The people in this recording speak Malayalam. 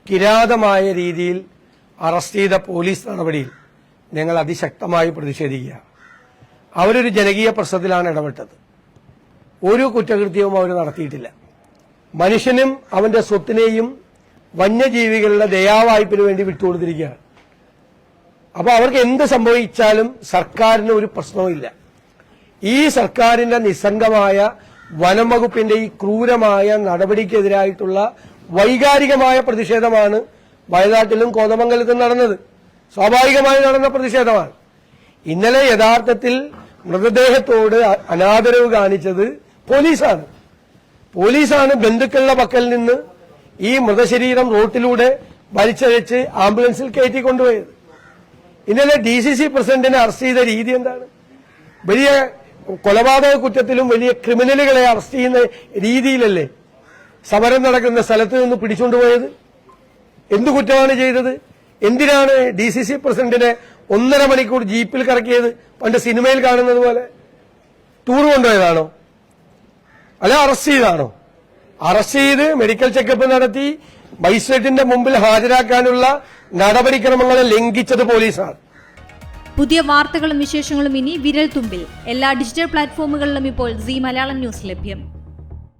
കിരാതമായ രീതിയിൽ അറസ്റ്റ് ചെയ്ത പോലീസ് നടപടിയിൽ ഞങ്ങൾ അതിശക്തമായി പ്രതിഷേധിക്കുക. അവരൊരു ജനകീയ പ്രശ്നത്തിലാണ് ഇടപെട്ടത്. ഒരു കുറ്റകൃത്യവും അവർ നടത്തിയിട്ടില്ല. മനുഷ്യനും അവന്റെ സ്വത്തിനെയും വന്യജീവികളുടെ ദയാവായ്പിന് വേണ്ടി വിട്ടുകൊടുത്തിരിക്കുകയാണ്. അപ്പൊ അവർക്ക് എന്ത് സംഭവിച്ചാലും സർക്കാരിന് ഒരു പ്രശ്നവുമില്ല. ഈ സർക്കാരിന്റെ നിസ്സംഗമായ വനം വകുപ്പിന്റെ ഈ ക്രൂരമായ നടപടിക്കെതിരായിട്ടുള്ള വൈകാരികമായ പ്രതിഷേധമാണ് വയനാട്ടിലും കോതമംഗലത്തും നടന്നത്. സ്വാഭാവികമായി നടന്ന പ്രതിഷേധമാണ്. ഇന്നലെ യഥാർത്ഥത്തിൽ മൃതദേഹത്തോട് അനാദരവ് കാണിച്ചത് പോലീസാണ്. ബന്ധുക്കളുടെ പക്കൽ നിന്ന് ഈ മൃതശരീരം റോട്ടിലൂടെ വലിച്ചഴച്ച് ആംബുലൻസിൽ കയറ്റിക്കൊണ്ടുപോയത്. ഇന്നലെ DCC പ്രസിഡന്റിനെ അറസ്റ്റ് ചെയ്ത രീതി എന്താണ്? വലിയ കൊലപാതക കുറ്റത്തിലും വലിയ ക്രിമിനലുകളെ അറസ്റ്റ് ചെയ്യുന്ന രീതിയിലല്ലേ സമരം നടക്കുന്ന സ്ഥലത്ത് നിന്ന് പിടിച്ചുകൊണ്ടുപോയത്? എന്തു കുറ്റമാണ് ചെയ്തത്? എന്തിനാണ് DCC പ്രസിഡന്റിനെ 1.5 മണിക്കൂർ ജീപ്പിൽ കറക്കിയത്? പണ്ട് സിനിമയിൽ കാണുന്നത് പോലെ ടൂർ കൊണ്ടുപോയതാണോ? അല്ല അറസ്റ്റ് ചെയ്താണോ? അറസ്റ്റ് ചെയ്ത് മെഡിക്കൽ ചെക്കപ്പ് നടത്തി മജിസ്ട്രേറ്റിന്റെ മുമ്പിൽ ഹാജരാക്കാനുള്ള നടപടിക്രമങ്ങളെ ലംഘിച്ചത് പോലീസാണ്. പുതിയ വാർത്തകളും വിശേഷങ്ങളും ഇനി വിരൽ തുമ്പിൽ. എല്ലാ ഡിജിറ്റൽ പ്ലാറ്റ്ഫോമുകളിലും ഇപ്പോൾ സീ മലയാളം ന്യൂസ് ലഭ്യം.